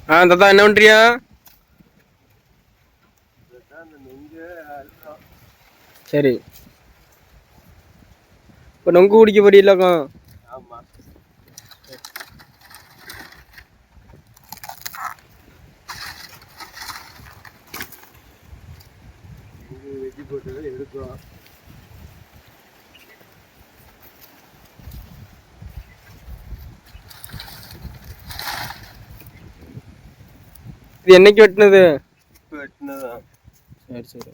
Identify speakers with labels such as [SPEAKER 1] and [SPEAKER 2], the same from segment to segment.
[SPEAKER 1] தாத்தா என்ன பண்றியா? சரி, இப்போ நொங்கு குடிக்க போறீங்களாக்கும்?
[SPEAKER 2] ஆமா, வெட்டி போட்டு எடுக்கும்.
[SPEAKER 1] இது என்னைக்கு வெட்டினது?
[SPEAKER 2] வெட்டினதான்.
[SPEAKER 1] சரி சரி.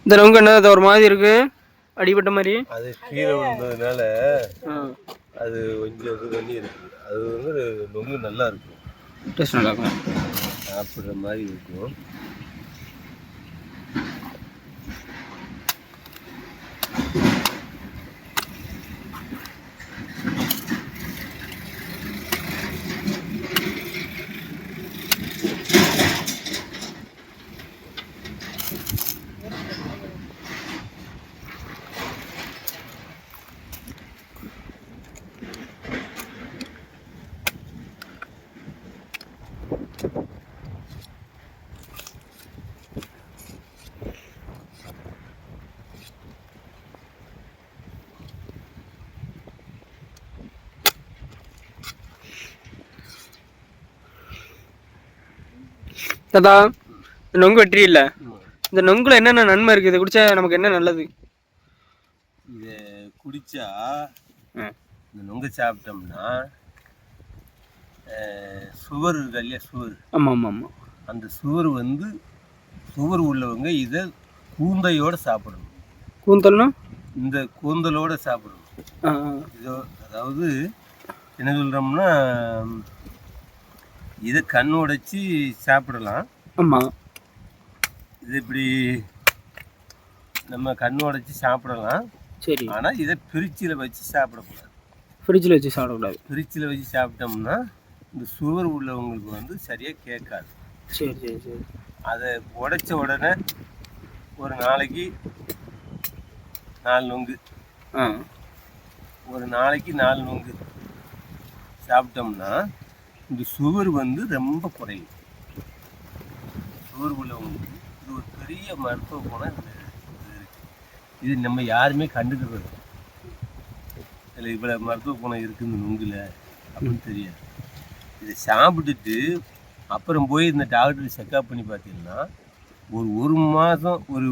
[SPEAKER 1] இந்த நொங்கு என்ன ஒரு மாதிரி இருக்கு, அடிபட்ட மாதிரி?
[SPEAKER 2] அது கீழே விழுந்ததுனால அது கொஞ்சம் இது பண்ணி இருக்கு. அது வந்து நொங்கு நல்லா இருக்கும்,
[SPEAKER 1] டேஸ்ட் நல்லா இருக்கும்,
[SPEAKER 2] சாப்பிட்ற மாதிரி இருக்கும்.
[SPEAKER 1] தாத்தா நொங்கு வெற்றி இல்லை, இந்த நொங்குல என்னென்ன நன்மை இருக்குது? இது குடிச்சா நமக்கு என்ன நல்லது?
[SPEAKER 2] இதை குடிச்சா இந்த நொங்கு சாப்பிட்டோம்னா சுவர் இருக்கு இல்லையா, சுவர்.
[SPEAKER 1] ஆமாம் ஆமாம் ஆமாம்.
[SPEAKER 2] அந்த சுவர் வந்து சுவர் உள்ளவங்க இதை கூந்தையோடு சாப்பிடணும்.
[SPEAKER 1] கூந்தல்னா
[SPEAKER 2] இந்த கூந்தலோடு சாப்பிடணும். இதோ அதாவது என்ன சொல்கிறோம்னா, இதை கண் உடைச்சி சாப்பிடலாம்.
[SPEAKER 1] ஆமாம்,
[SPEAKER 2] இது இப்படி நம்ம கண் உடைச்சி சாப்பிடலாம்.
[SPEAKER 1] சரி.
[SPEAKER 2] ஆனால் இதை ஃப்ரிட்ஜில் வச்சு சாப்பிடக்கூடாது.
[SPEAKER 1] ஃப்ரிட்ஜில் வச்சு சாப்பிடக்கூடாது.
[SPEAKER 2] ஃப்ரிட்ஜில் வச்சு சாப்பிட்டோம்னா இந்த சுவர் உள்ளவங்களுக்கு வந்து சரியாக கேட்காது.
[SPEAKER 1] சரி சரி சரி.
[SPEAKER 2] அதை உடைச்ச உடனே ஒரு நாளைக்கு 4 நொங்கு, ஒரு நாளைக்கு 4 நொங்கு சாப்பிட்டோம்னா இந்த சுவர் வந்து ரொம்ப குறையும். சுவர் உள்ளவங்களுக்கு இது ஒரு பெரிய மருத்துவ குணம் இது. இது நம்ம யாருமே கண்டுக்கிறது இல்லை, இவ்வளோ மருத்துவ குணம் இருக்குது இந்த நொங்குல அப்படின்னு தெரியாது. இதை சாப்பிட்டுட்டு அப்புறம் போய் இந்த டாக்டர் செக்அப் பண்ணி பார்த்தீங்கன்னா ஒரு மாதம் ஒரு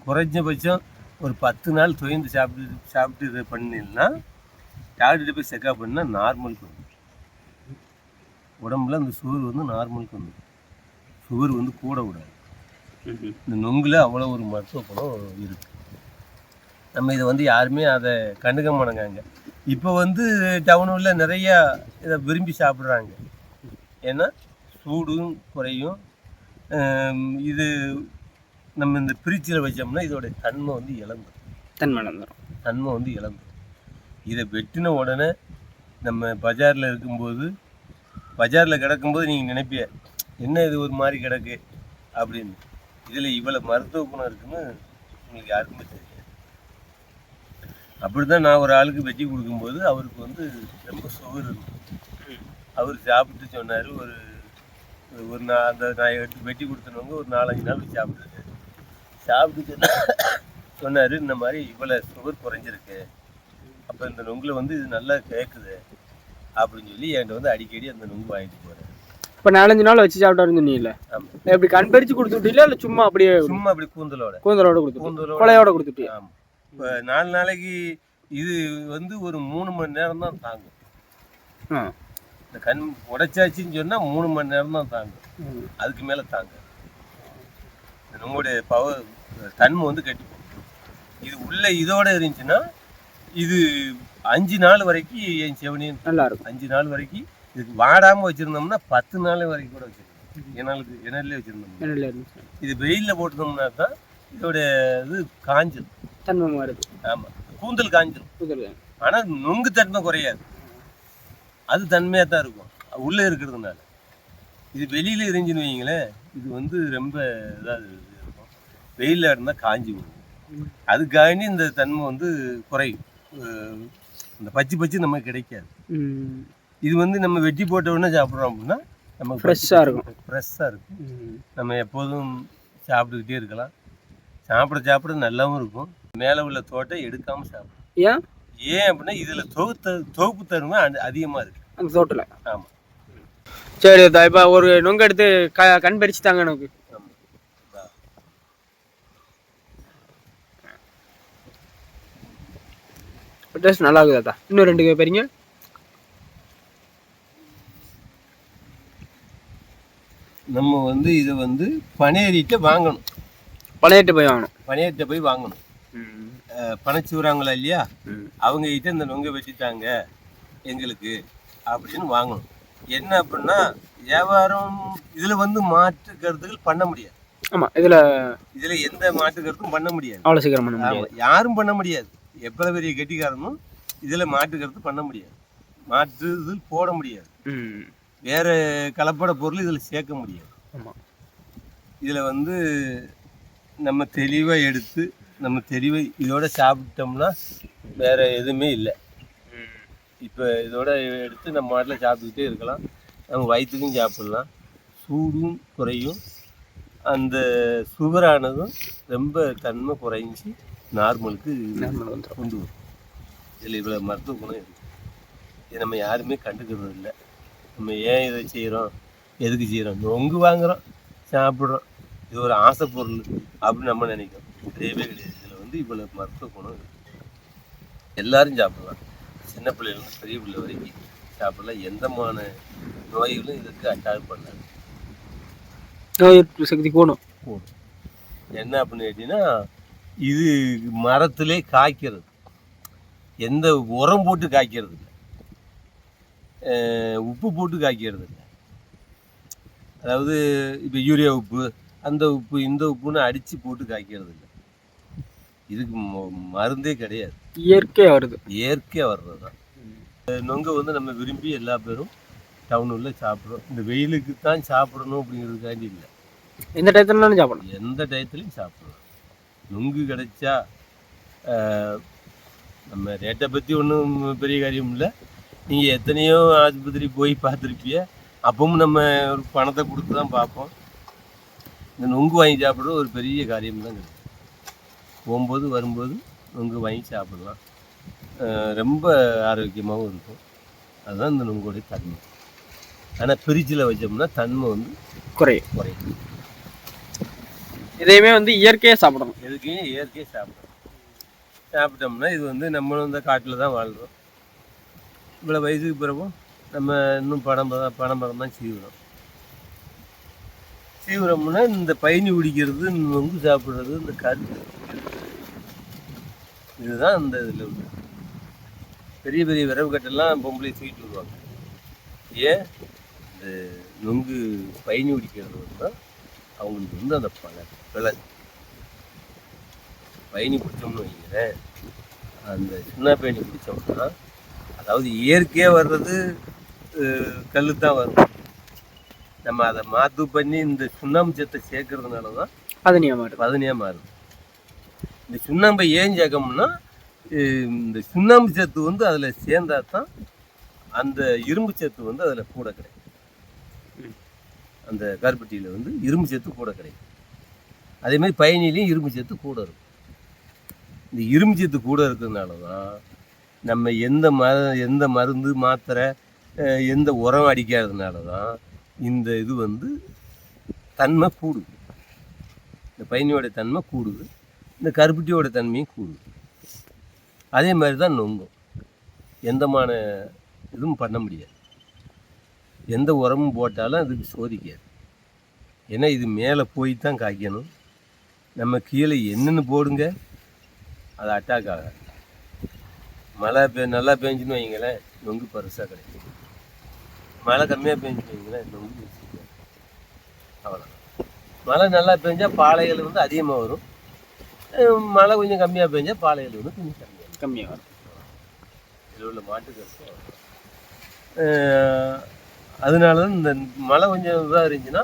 [SPEAKER 2] குறைஞ்சபட்சம் ஒரு 10 நாள் தொய்ந்து சாப்பிட்டு இதை பண்ணிங்கன்னா டாக்டர்கிட்ட போய் செக்அப் பண்ணால் நார்மலுக்கு வந்துடும். உடம்புல அந்த சுவர் வந்து நார்மலுக்கு வந்துடும். சுவர் வந்து கூட விடாது. இந்த நொங்குல அவ்வளோ ஒரு மருத்துவ குணம் இருக்குது. நம்ம இதை வந்து யாருமே அதை கண்டுக்க மாட்டேங்காங்க. இப்போ வந்து டவுனில் நிறையா இதை விரும்பி சாப்பிட்றாங்க. ஏன்னா சூடும் குறையும். இது நம்ம இந்த ஃப்ரிட்ஜில் வச்சோம்னா இதோடைய தன்மை வந்து இழந்துடும்.
[SPEAKER 1] தன்மை இழந்துரும்.
[SPEAKER 2] தன்மை வந்து இழந்துடும். இதை வெட்டின உடனே நம்ம பஜாரில் இருக்கும்போது, பஜாரில் கிடக்கும்போது நீங்கள் நினைப்பிய என்ன இது ஒரு மாதிரி கிடக்கு அப்படின்னு. இதில் இவ்வளோ மருத்துவ குணம் இருக்குன்னு உங்களுக்கு யாருக்குமே தெரியாது. அப்படி தான் நான் ஒரு ஆளுக்கு வெட்டி கொடுக்கும்போது அவருக்கு வந்து ரொம்ப சுகர் இருக்கும். அவர் சாப்பிட்டு சொன்னார், ஒரு நாள் அந்த நான் வெட்டி கொடுத்தனவங்க ஒரு 4-5 நாள் சாப்பிட்டுருக்காரு. சாப்பிட்டு சொன்னார், இந்த மாதிரி இவ்வளோ சுகர் குறைஞ்சிருக்கு, அப்போ இந்த நொங்கில் வந்து இது நல்லா கேட்குது அப்படின்னு சொல்லி என்கிட்ட வந்து அடிக்கடி அந்த நொங்கு வாங்கிட்டு போகிறேன்.
[SPEAKER 1] இப்போ 4-5 நாள் வச்சு சாப்பிட்டாருன்னு சொன்னீங்கல்ல, எப்படி கண் பறிச்சு கொடுத்துட்டீங்களா இல்லை சும்மா அப்படியே?
[SPEAKER 2] சும்மா அப்படி கூந்தலோட
[SPEAKER 1] கொடுத்துட்டு கொலையோட கொடுத்துட்டு.
[SPEAKER 2] ஆமாம். இப்போ 4 நாளைக்கு இது வந்து ஒரு 3 மணி நேரம் தான் தாங்கும். இந்த கண் உடைச்சாச்சின்னு சொன்னால் 3 மணி நேரம் தான் தாங்கும், அதுக்கு மேலே தாங்க. நம்மளுடைய பவர் தன்மை வந்து கட்டி போகும். இது உள்ள இதோட இருந்துச்சுன்னா இது 5 நாள் வரைக்கும் என் செவனியும்
[SPEAKER 1] நல்லா இருக்கும்.
[SPEAKER 2] 5 நாள் வரைக்கும் இதுக்கு வாடாமல் வச்சுருந்தோம்னா 10 நாள் வரைக்கும் கூட வச்சுருக்கோம். இணல்லே வச்சுருந்தோம். இது வெயிலில் போட்டுருந்தோம்னா தான் இதோட இது காஞ்சிடும்,
[SPEAKER 1] தன்மை மாறுது.
[SPEAKER 2] ஆமாம், கூந்தல் காஞ்சிடும். ஆனால் நொங்கு தன்மை குறையாது, அது தன்மையாக தான் இருக்கும் உள்ளே இருக்கிறதுனால. இது வெளியில் இருந்துச்சுன்னு வைங்களேன், இது வந்து ரொம்ப இதாக இருக்கும். வெயிலில் இருந்தால் காஞ்சி வரும். அதுக்காண்டி இந்த தன்மை வந்து குறையும். இந்த பச்சு நமக்கு கிடைக்காது. இது வந்து நம்ம வெட்டி போட்ட உடனே சாப்பிட்றோம் அப்படின்னா நமக்கு ஃப்ரெஷ்ஷாக இருக்கும். நம்ம எப்போதும் சாப்பிட்டுக்கிட்டே இருக்கலாம். சாப்பிட நல்லாவும் இருக்கும். மேலே உள்ள தோட்டை எடுக்காமல் சாப்பிடும். ஏன் அப்படின்னா இதில் தொகுப்பு தன்மை அதிகமாக இருக்குது அந்த தோட்டில். ஆமாம்.
[SPEAKER 1] சரி, இப்போ ஒரு நொங்கு எடுத்து கண் பறிச்சு தாங்க எனக்கு. டேஸ்ட் நல்லா இருக்குதா? இன்னும் 2 பேருங்க.
[SPEAKER 2] நம்ம வந்து இதை வந்து பனையேறிட்ட வாங்கணும்.
[SPEAKER 1] பனையேறிட்ட
[SPEAKER 2] போய் வாங்கணும். பனைச்சி வராங்களா இல்லையா, அவங்க கிட்ட இந்த நொங்கை வெட்டிட்டாங்க எங்களுக்கு அப்படின்னு வாங்கணும். என்ன அப்படின்னா வியாபாரம் இதில் வந்து மாற்று கருத்துக்கள் பண்ண முடியாது.
[SPEAKER 1] ஆமாம், இதில்
[SPEAKER 2] எந்த மாற்று கருத்தும் பண்ண முடியாது.
[SPEAKER 1] அவ்வளோ சீக்கிரம் பண்ண முடியாது,
[SPEAKER 2] யாரும் பண்ண முடியாது. எவ்வளோ பெரிய கெட்டிக்காரனும் இதில் மாற்று கருத்து பண்ண முடியாது, மாற்று இது போட முடியாது, வேறு கலப்பட பொருள் இதில் சேர்க்க முடியாது.
[SPEAKER 1] ஆமாம்.
[SPEAKER 2] இதில் வந்து நம்ம தெளிவாக எடுத்து நம்ம தெளிவாக இதோட சாப்பிட்டோம்னா வேறு எதுவுமே இல்லை. இப்போ இதோட எடுத்து நம்ம மாட்டில் சாப்பிட்டுக்கிட்டே இருக்கலாம். நம்ம வயிற்றுக்கும் சாப்பிட்லாம், சூடும் குறையும், அந்த சுகரானதும் ரொம்ப தன்மை குறைஞ்சி நார்மலுக்கு கொண்டு வரும். இதில் இவ்வளோ மருத்துவ குணம் இருக்குது. இது நம்ம யாருமே கண்டுக்கிறது இல்லை. நம்ம ஏன் இதை செய்கிறோம், எதுக்கு செய்கிறோம்? நொங்கு வாங்குகிறோம், சாப்பிட்றோம், இது ஒரு ஆசை பொருள் அப்படின்னு நம்ம நினைக்கிறோம். கிடையவே கிடையாது. இதில் வந்து இவ்வளோ மருத்துவ குணம் இருக்குது. எல்லோரும் சாப்பிட்லாம், சின்ன பிள்ளைகளும் பெரிய பிள்ளை வரைக்கும் சாப்பிடலாம். எந்தமான நோய்களும் இதுக்கு அட்டாக் பண்ணாது.
[SPEAKER 1] நோய் எதிர்ப்பு சக்தி கூடும்.
[SPEAKER 2] என்ன அப்படின்னு கேட்டிங்கன்னா இது மரத்திலே காய்க்கிறது, எந்த உரம் போட்டு காய்க்கிறது இல்லை, உப்பு போட்டு காய்க்கிறது இல்லை. அதாவது இப்போ யூரியா உப்பு, அந்த உப்பு, இந்த உப்புன்னு அடித்து போட்டு காய்க்கிறது இல்லை. இதுக்கு மருந்தே கிடையாது,
[SPEAKER 1] இயற்கையாக
[SPEAKER 2] வர்றது தான். நொங்கை வந்து நம்ம விரும்பி எல்லா பேரும் டவுனில் சாப்பிட்றோம். இந்த வெயிலுக்கு தான் சாப்பிடணும் அப்படிங்கிறதுக்காண்டி இல்லை,
[SPEAKER 1] எந்த டயத்துலனாலும் சாப்பிடணும்,
[SPEAKER 2] எந்த டயத்துலையும் சாப்பிடணும். நொங்கு கிடைச்சா நம்ம ரேட்டை பற்றி ஒன்றும் பெரிய காரியம் இல்லை. நீங்கள் எத்தனையோ ஆஸ்பத்திரி போய் பார்த்துருப்பிய, அப்பவும் நம்ம ஒரு பணத்தை கொடுத்து தான் பார்ப்போம். இந்த நொங்கு வாங்கி சாப்பிட்றது ஒரு பெரிய காரியம் தான் கிடையாது. போகும்போது வரும்போது நொங்கு வாங்கி சாப்பிட்லாம், ரொம்ப ஆரோக்கியமாகவும் இருக்கும். அதுதான் இந்த நொங்குடைய தன்மை. ஆனால் ஃப்ரிட்ஜில் வச்சோம்னா தன்மை வந்து குறையும்.
[SPEAKER 1] இதையுமே வந்து இயற்கையாக சாப்பிடணும்.
[SPEAKER 2] எதுக்கையும் இயற்கையாக சாப்பிட்டோம்னா இது வந்து நம்மளும் இந்த காட்டில் தான் வாழ்கிறோம். இவ்வளோ வயசுக்கு பிறகும் நம்ம இன்னும் பனைமரம் தான் சீவுறோம்னா இந்த பயணி குடிக்கிறது, நொங்கு சாப்பிட்றது, இந்த கருத்து, இதுதான் இந்த இதில் உள்ள பெரிய பெரிய விரவு கட்டெல்லாம் பொம்பளை தூக்கிட்டு வருவாங்க. ஏன்? இந்த நொங்கு பயணி குடிக்கிறது தான் அவங்களுக்கு வந்து அந்த பழக்கம். பயணி பிடிச்சோம்னு வைங்களேன், அந்த சுண்ணா பயணி பிடிச்சோம்னா, அதாவது இயற்கையாக வர்றது கல் தான் வரும். நம்ம அதை மாற்று பண்ணி இந்த சுண்ணாம்பு சத்தை சேர்க்கறதுனால தான் பதனியாக மாறுது. இந்த சுண்ணாம்பை ஏன் சேர்க்கணும்னா, இந்த சுண்ணாம்பு சத்து வந்து அதில் சேர்ந்தா தான் அந்த இரும்பு சத்து வந்து அதில் கூட கிடைக்கும். அந்த கருப்பட்டியில் வந்து இரும்பு சத்து கூட கிடைக்கும். அதே மாதிரி பயணிலையும் இரும்பு சத்து கூட இருக்கும். இந்த இரும்பு சத்து கூட இருக்கிறதுனால தான் நம்ம எந்த மருந்து மாத்திரை எந்த உரம் அடிக்காததுனால தான் இந்த இது வந்து தன்மை கூடுது. இந்த பயணியோட தன்மை கூடுது, இந்த கருப்பட்டியோட தன்மையும் கூடுது. அதே மாதிரி தான் நொங்கும். எந்தமான இதுவும் பண்ண முடியாது, எந்த உரமும் போட்டாலும் அதுக்கு சோதிக்காது. ஏன்னா இது மேலே போய் தான் காய்க்கணும். நம்ம கீழே என்னென்னு போடுங்க அது அட்டாக் ஆகாது. மழை நல்லா பெஞ்சுன்னு வைங்களேன், நொங்கு பருசாக கிடைக்கும். மழை கம்மியாக பெஞ்சுன்னு வைங்களேன், நொங்கு அவ்வளோ. மழை நல்லா பெஞ்சால் பாளைகள் வந்து அதிகமாக வரும், மழை கொஞ்சம் கம்மியாக பெஞ்சால் பாளைகள் வந்து கொஞ்சம் கம்மியாக வரும். இதில் உள்ள மாட்டு கருத்து. அதனால தான் இந்த மழை கொஞ்சம் இதாக இருந்துச்சுன்னா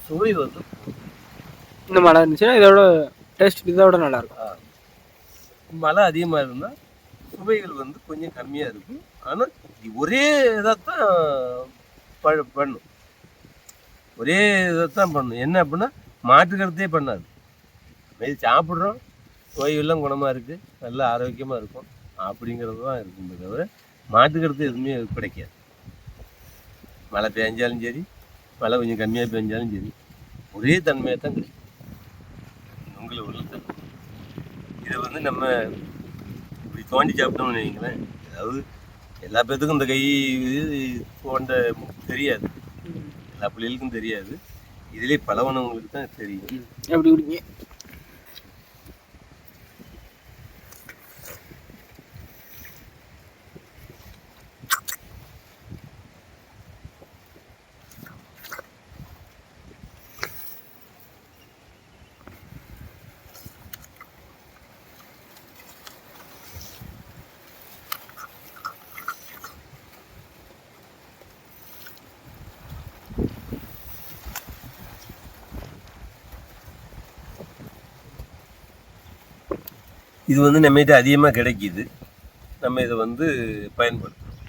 [SPEAKER 2] சுவை வந்து,
[SPEAKER 1] இந்த மழை இருந்துச்சுன்னா இதோட டேஸ்ட் இதோட நல்லாயிருக்கும்.
[SPEAKER 2] மழை அதிகமாக இருந்தால் சுவைகள் வந்து கொஞ்சம் கம்மியாக இருக்கும். ஆனால் ஒரே இதைத்தான் பண்ணும், ஒரே இதைத்தான் பண்ணும். என்ன அப்படின்னா மாட்டுக்கருத்தே பண்ணாது. இது சாப்பிட்றோம், நோயெல்லாம் குணமாக இருக்குது, நல்லா ஆரோக்கியமாக இருக்கும் அப்படிங்கிறது தான் இருக்குமே தவிர மாட்டுக்கருத்து எதுவுமே கிடைக்காது. மழை பெஞ்சாலும் சரி, மழை கொஞ்சம் கம்மியாக பெஞ்சாலும் சரி, ஒரே தன்மையாக தான் கிடைக்கும் உங்களை உள்ள தன்மை. இதை வந்து நம்ம இப்படி தோண்டி சாப்பிட்டோம்னு வைங்களேன், அதாவது எல்லா பேர்த்துக்கும் இந்த கை தோண்ட தெரியாது, எல்லா பிள்ளைகளுக்கும் தெரியாது. இதிலே பழவனவங்களுக்கு தான் தெரியும்.
[SPEAKER 1] எப்படி குடிங்க
[SPEAKER 2] இது வந்து நம்மகிட்ட அதிகமாக கிடைக்கிது, நம்ம இதை வந்து பயன்படுத்துகிறோம்.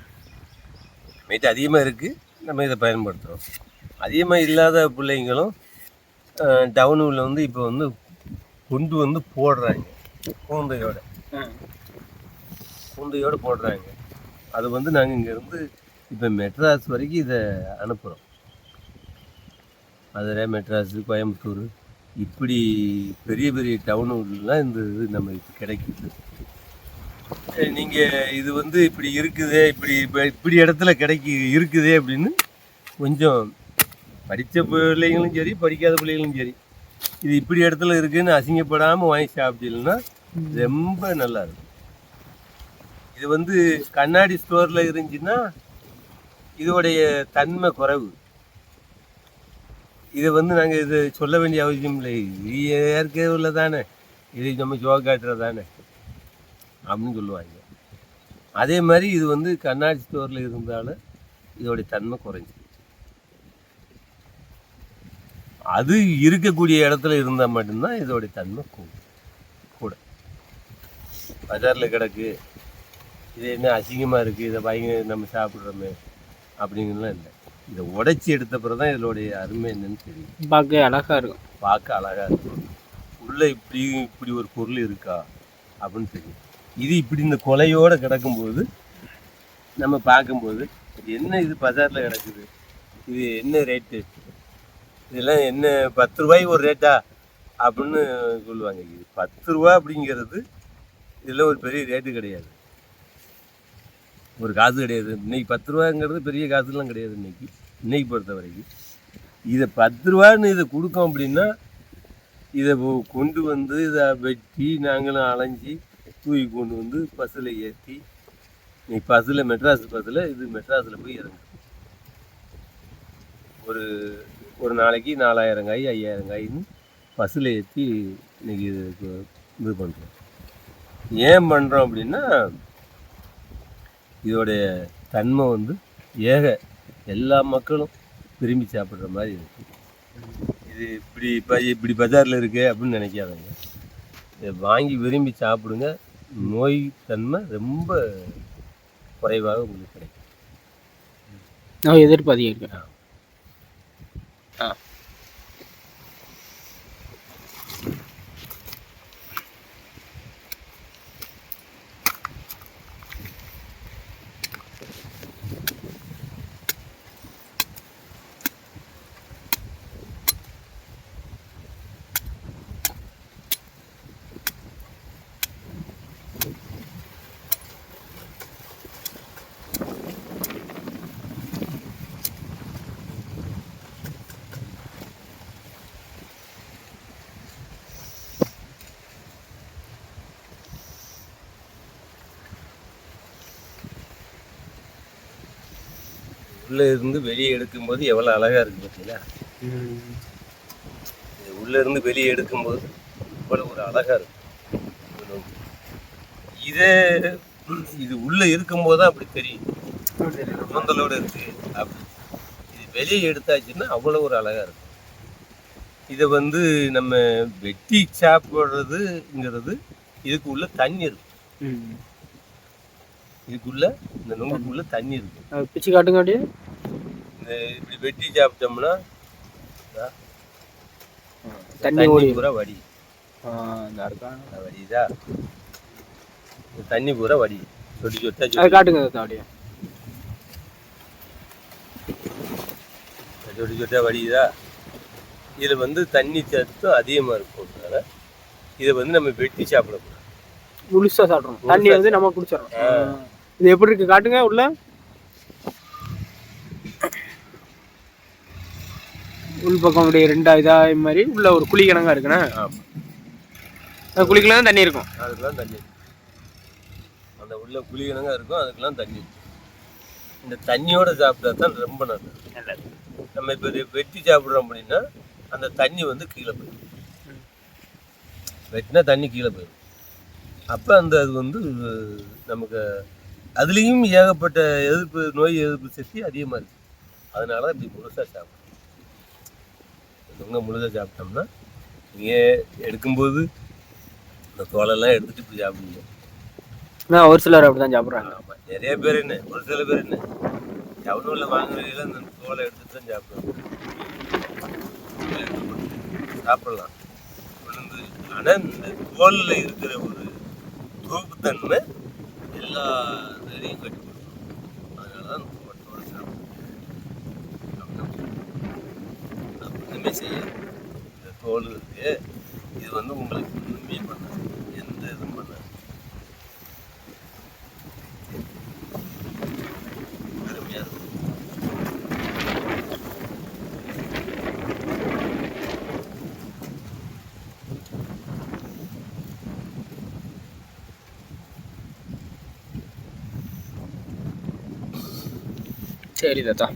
[SPEAKER 2] நம்மகிட்ட அதிகமாக இருக்குது, நம்ம இதை பயன்படுத்துகிறோம். அதிகமாக இல்லாத பிள்ளைங்களும் டவுனில் வந்து இப்போ வந்து கொண்டு வந்து போடுறாங்க, கூந்தையோடு போடுறாங்க. அது வந்து நாங்கள் இங்கேருந்து இப்போ மெட்ராஸ் வரைக்கும் இதை அனுப்புகிறோம். மதுரை, மெட்ராஸு, கோயம்புத்தூர், இப்படி பெரிய பெரிய டவுனுலாம் இந்த இது நம்ம கிடைக்குது. நீங்கள் இது வந்து இப்படி இருக்குதே, இப்படி இடத்துல இருக்குதே அப்படின்னு கொஞ்சம் படித்த பிள்ளைங்களும் சரி, படிக்காத பிள்ளைங்களும் சரி, இது இப்படி இடத்துல இருக்குதுன்னு அசிங்கப்படாமல் வாங்கி சாப்பிட்டீங்கன்னா ரொம்ப நல்லா இருக்கும். இது வந்து கண்ணாடி ஸ்டோரில் இருந்துச்சுன்னா இதோடைய தன்மை குறைவு. இதை வந்து நாங்கள் இது சொல்ல வேண்டிய அவசியம் இல்லை, இது இயற்கை உள்ளதானே, இது நம்ம ஜோகாட்டுறது தானே அப்படின்னு சொல்லுவாங்க. அதே மாதிரி இது வந்து கண்ணாடி ஸ்டோரில் இருந்தாலும் இதோடைய தன்மை குறைஞ்சி, அது இருக்கக்கூடிய இடத்துல இருந்தால் மட்டும்தான் இதோடைய தன்மை கூட. பஜாரில் கிடக்கு, இது என்ன அசிங்கமாக இருக்குது, இதை வாங்கி நம்ம சாப்பிட்றோமே அப்படிங்கிறதுலாம் இல்லை. இதை உடைச்சி எடுத்த பிறகு தான் இதோடைய அருமை என்னன்னு தெரியும்.
[SPEAKER 1] பார்க்க அழகாக இருக்கும்,
[SPEAKER 2] பார்க்க அழகாக இருக்கும். உள்ளே இப்படி ஒரு பொருள் இருக்கா அப்படின்னு தெரியும். இது இப்படி இந்த கொலையோடு கிடக்கும்போது நம்ம பார்க்கும்போது என்ன இது பஜாரில் கிடக்குது, இது என்ன ரேட்டு, இதெல்லாம் என்ன 10 ரூபாய்க்கு ஒரு ரேட்டா அப்படின்னு சொல்லுவாங்க. இது 10 ரூபா அப்படிங்கிறது இதெல்லாம் ஒரு பெரிய ரேட்டு கிடையாது, ஒரு காசு கிடையாது. இன்றைக்கி 10 ரூபாங்கிறது பெரிய காசுலாம் கிடையாது இன்னைக்கு பொறுத்த வரைக்கும். இதை 10 ரூபான்னு இதை கொடுக்கோம் அப்படின்னா இதை கொண்டு வந்து இதை வெட்டி நாங்களும் அலைஞ்சி தூக்கி கொண்டு வந்து பஸ்ஸில் ஏற்றி, இன்னைக்கு பஸ்ஸில் மெட்ராஸ் பஸ்ஸில் இது மெட்ராஸில் போய் இறங்கும். ஒரு நாளைக்கு 4000 காய் 5000 காயின்னு பஸ்ஸில் ஏற்றி இன்றைக்கி இது பண்ணுறோம். ஏன் பண்ணுறோம் அப்படின்னா இதோடைய தன்மை வந்து எல்லா மக்களும் விரும்பி சாப்பிட்ற மாதிரி இருக்குது. இது இப்படி பஜாரில் இருக்கு அப்படின்னு நினைக்காதீங்க. இதை வாங்கி விரும்பி சாப்பிடுங்க. நோய் தன்மை ரொம்ப குறைவாக உங்களுக்கு கிடைக்கும்.
[SPEAKER 1] நோய் எதிர்ப்பு அதிகம் இருக்கு.
[SPEAKER 2] உள்ளே இருந்து வெளியே எடுக்கும்போது எவ்வளோ அழகாக இருக்குது பார்த்தீங்களா? உள்ளே இருந்து வெளியே எடுக்கும்போது இவ்வளோ ஒரு அழகாக இருக்கும். இது உள்ளே இருக்கும்போது தான் அப்படி தெரியும் முந்தலோடு இருக்குது அப்படி. இது வெளியே எடுத்தாச்சுன்னா அவ்வளோ ஒரு அழகாக இருக்கும். இதை வந்து நம்ம வெட்டி சாப்பிட்றதுங்கிறது இதுக்கு உள்ள தண்ணி இருக்கும். இதுக்குள்ள இந்த நுங்குக்குள்ள தண்ணி இருக்கும்.
[SPEAKER 1] பிச்சு காட்டுங்க அப்படியே.
[SPEAKER 2] இப்படி வெட்டி சாப்பிட்டோம்னா
[SPEAKER 1] தண்ணி
[SPEAKER 2] பூரா வடி வடிதா. தண்ணி பூரா வடி சொட்டி சொட்டா
[SPEAKER 1] காட்டுங்க அப்படியே.
[SPEAKER 2] சொட்டி சொட்டா வடிதா. இதில் வந்து தண்ணி சத்தும் அதிகமாக இருக்கும். இதை வந்து நம்ம வெட்டி சாப்பிடக்கூடாது.
[SPEAKER 1] முழுசா சாப்பிட்றோம். தண்ணி வந்து நம்ம குடிச்சிடறோம். இது எப்படி இருக்கு காட்டுங்க. உள்ள உள் பக்கம் அப்படியே ரெண்டா இதா மாதிரி உள்ள ஒரு குழிக்கிழங்கா இருக்குண்ணா.
[SPEAKER 2] ஆமாம்,
[SPEAKER 1] குழிக்கிழங்கு தண்ணி இருக்கும்.
[SPEAKER 2] அதுக்கெல்லாம் தண்ணி இருக்கும். அந்த உள்ள குழிக்கிழங்கா இருக்கும், அதுக்கெல்லாம் தண்ணி இருக்கும். இந்த தண்ணியோட சாப்பிட்டா தான் ரொம்ப நல்லது. நம்ம இப்போ இதை வெட்டி சாப்பிட்றோம் அப்படின்னா அந்த தண்ணி வந்து கீழே போயிடும். வெட்டினா தண்ணி கீழே போயிடும். அப்போ அது வந்து நமக்கு அதுலேயும் ஏகப்பட்ட நோய் எதிர்ப்பு சக்தி அதிகமாக இருக்குது. அதனால தான் இப்படி முழுசாக சாப்பிடணும். முழுசாக சாப்பிட்டோம்னா நீங்கள் எடுக்கும்போது இந்த தோலெல்லாம் எடுத்துகிட்டு இப்படி சாப்பிடுங்க.
[SPEAKER 1] ஒரு சிலர் அப்படி தான் சாப்பிட்றாங்க.
[SPEAKER 2] ஆமாம், நிறைய பேர் என்ன, ஒரு சில பேர் என்ன டவுனில் வாங்குறதுல இந்த தோலை எடுத்துகிட்டு தான் சாப்பிடுவாங்க. சாப்பிடலாம் விழுந்து. ஆனால் இந்த தோலில் இருக்கிற ஒரு தூக்குத்தன்மை எல்லா இதையும் கட்டி கொடுக்கணும். அதனால தான் தோட்டத்தோடு சாப்பிடணும். ஒன்றுமே செய்ய இந்த தோல் இருக்கு. இது வந்து உங்களுக்கு ஒன்றுமே பண்ணாது, எந்த இதுவும் பண்ணாது. அருமையாக இருக்கும்.
[SPEAKER 1] சரி தாத்தா.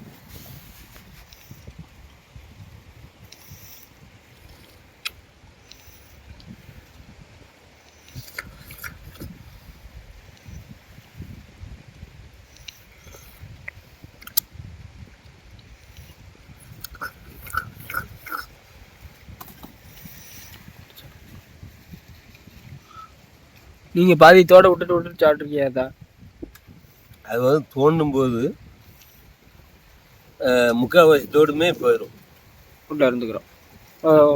[SPEAKER 1] நீங்க பாதி தோட விட்டுட்டு சாப்பிட்ருக்கீங்க.
[SPEAKER 2] அது வந்து தோண்டும்போது முக்கால்வாசி தோடுமே போயிடும்.
[SPEAKER 1] உள்ள இருந்துக்கிறோம்.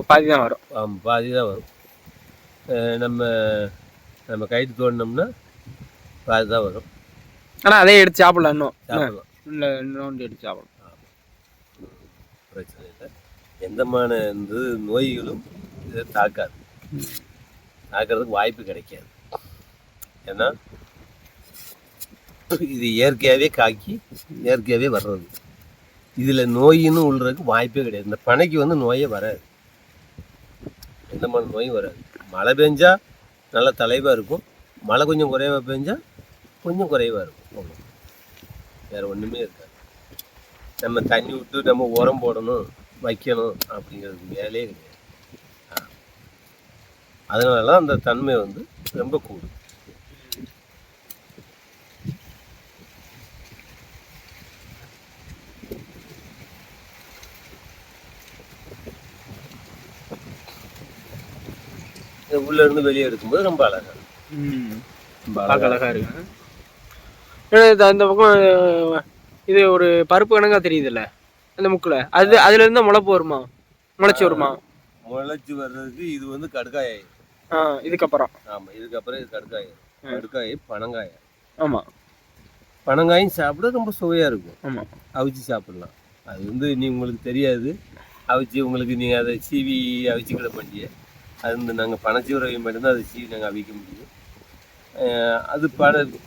[SPEAKER 1] பாதி தான் வரும்.
[SPEAKER 2] ஆமாம், பாதி தான் வரும். நம்ம கைட்டு தோண்டினோம்னா பாதி தான் வரும்.
[SPEAKER 1] ஆனால் அதே எடுத்து சாப்பிடலாம்.
[SPEAKER 2] சாப்பிடலாம்.
[SPEAKER 1] இல்லை, இன்னொன்று எடுத்து சாப்பிடலாம்.
[SPEAKER 2] பிரச்சனை இல்லை. எந்தமான நோய்களும் இதை தாக்கிறதுக்கு வாய்ப்பு கிடைக்காது. ஏன்னா இது இயற்கையாகவே இயற்கையாகவே வர்றது. இதில் நோயின்னு உள்ளதுக்கு வாய்ப்பே கிடையாது. இந்த பனைக்கு வந்து நோயே வராது, எந்தமான நோயும் வராது. மழை பெஞ்சா நல்லா தலைவாக இருக்கும், மழை கொஞ்சம் குறைவாக பெஞ்சா கொஞ்சம் குறைவாக இருக்கும். வேறு ஒன்றுமே இருக்காது. நம்ம தண்ணி விட்டு நம்ம உரம் போடணும் வைக்கணும் அப்படிங்கிறது வேலையே கிடையாது. அதனால அந்த தன்மை வந்து ரொம்ப கூடும். உள்ள இருந்து வெளியே எடுக்கும்போது ரொம்ப அழகா
[SPEAKER 1] பார்க்க அழகா இருக்கு. அந்த பக்கம் இது ஒரு பருப்பு கணக்கா தெரியுதுல்ல அந்த முக்குல, அது அதுல இருந்தா முளைப்பு வருமா, முளைச்சி வருமா?
[SPEAKER 2] முளைச்சி வர்றதுக்கு இது வந்து கடுக்காய்.
[SPEAKER 1] இதுக்கப்புறம்
[SPEAKER 2] ஆமா, இதுக்கப்புறம் இது கடுக்காய். கடுக்காய் பனங்காய்.
[SPEAKER 1] ஆமா,
[SPEAKER 2] பனங்காயும் சாப்பிட ரொம்ப சுவையா இருக்கும்.
[SPEAKER 1] ஆமா,
[SPEAKER 2] அவிச்சு சாப்பிடலாம். அது வந்து உங்களுக்கு தெரியாது. அவிச்சு உங்களுக்கு நீங்கள் அதை சீவி அவிச்சுக்கிட மாட்டிய. அது வந்து நாங்கள் பனச்சீவரகை மட்டும்தான் அதை சீவி நாங்கள் அவிக்க முடியும். அது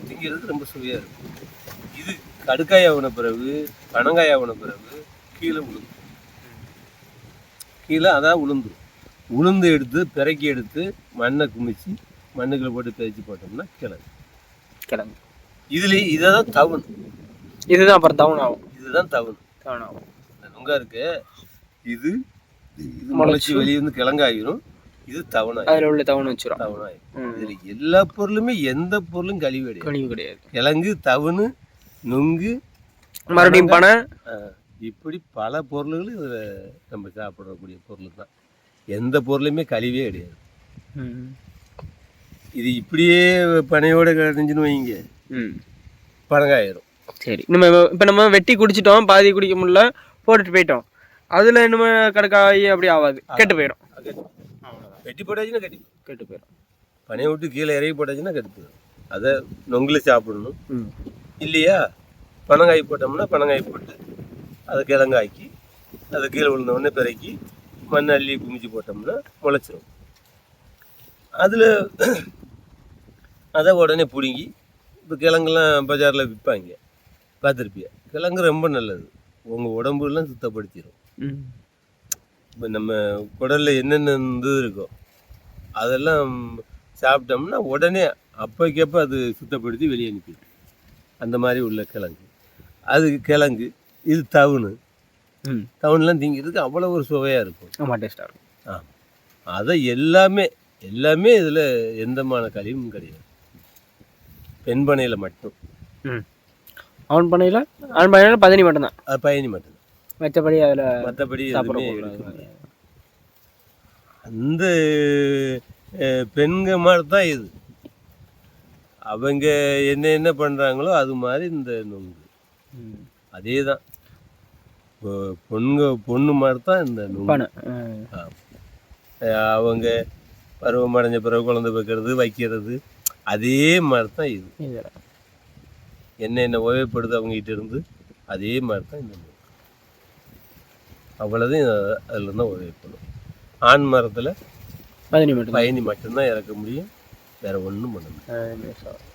[SPEAKER 2] திங்கிறதுக்கு ரொம்ப சுவையாக இருக்கும். இது கடுக்காய் ஆகின பிறகு, பனங்காய் ஆகின பிறகு கீழே உளுந்து, கீழே அதான் உளுந்து எடுத்து பிறக்கி எடுத்து மண்ணை குமிச்சு மண்ணுக்குள்ள போட்டு பிரித்து போட்டோம்னா கிழங்கு. இதை தான் தவண்.
[SPEAKER 1] இதுதான் அப்புறம் தவண் ஆகும்.
[SPEAKER 2] இதுதான் தவண்
[SPEAKER 1] ஆகும்.
[SPEAKER 2] நுங்கா இருக்கு. இது முளைச்சி வெளியே வந்து கிழங்காயிரும். இது தவணாய், அதில் உள்ள தவணை வச்சிடும். தவணாய் இதில் எல்லா பொருளுமே, எந்த பொருளும் கழிவு கிடையாது. கிழங்கு, தவணு, நுங்கு, மறுபடியும் பனை, இப்படி பல பொருள்கள் இதில் நம்ம சாப்பிடக்கூடிய பொருள் தான். எந்த பொருளுமே கழிவே கிடையாது. இது இப்படியே பனையோட கிடைஞ்சுன்னு வைங்க, பனங்காயிரும்.
[SPEAKER 1] சரி, நம்ம வெட்டி குடிச்சிட்டோம், பாதி குடிக்க முடியல, போட்டுட்டு போயிட்டோம். அதில் நம்ம கடுக்காய் அப்படி ஆகாது, கெட்டு போயிடும்.
[SPEAKER 2] வெட்டி போட்டாச்சுன்னா கெட்டு
[SPEAKER 1] போயிடும்.
[SPEAKER 2] பனையை விட்டு கீழே இறங்கி போட்டாச்சுன்னா கெட்டு போயிடும். அதை நொங்கில் சாப்பிடணும். இல்லையா, பனங்காய் போட்டோம்னா பனங்காய் போட்டு அதை கிழங்காக்கி அதை கீழே விழுந்தோடனே பிறக்கி மண் அள்ளி குமிச்சு போட்டோம்னா முளைச்சிரும். அதில் அதை உடனே பிடுங்கி, இப்போ கிழங்குலாம் பஜாரில் விற்பாங்க, பார்த்துருப்பியா. கிழங்கு ரொம்ப நல்லது, உங்கள் உடம்புலாம் சுத்தப்படுத்திடும். இப்போ நம்ம குடலில் என்னென்ன இது இருக்கோ அதெல்லாம் சாப்பிட்டோம்னா உடனே அப்போக்கப்போ அது சுத்தப்படுத்தி வெளியே அனுப்பிடும். அந்த மாதிரி உள்ள கிழங்கு. அது கிழங்கு. இது தவுணு. தவுன்லாம் திங்கிறதுக்கு அவ்வளோ ஒரு சுவையாக இருக்கும்.
[SPEAKER 1] ஆமாம், டேஸ்ட்டாக இருக்கும்.
[SPEAKER 2] அதை எல்லாமே இதில் எந்தமான கழிவும் கிடையாது. பெண் பனையில் மட்டும்.
[SPEAKER 1] ஆண் பனையில் பதனி மட்டும்தான்.
[SPEAKER 2] அது பயணி மட்டும்தான். மற்றபடி எதுவுமே இருக்குது. அந்த பெண்கள் மாதிரி தான் இது. அவங்க என்ன பண்ணுறாங்களோ அது மாதிரி இந்த நுங்கு அதே தான். பொண்ணு மாதிரி தான் இந்த நுங்கு. அவங்க பருவம் அடைஞ்ச பிறகு குழந்தை வைக்கிறது, வைக்கிறது, அதே மாதிரி தான் இது. என்ன உபயோகப்படுது அவங்ககிட்ட இருந்து, அதே மாதிரி தான் இந்த நுங்கு. அவ்வளோதான் அதில் தான் உபயோகப்படும். ஆண் மரத்தில் பயணி மட்டும்தான் இறக்க முடியும், வேறு ஒன்றும் பண்ண முடியும்.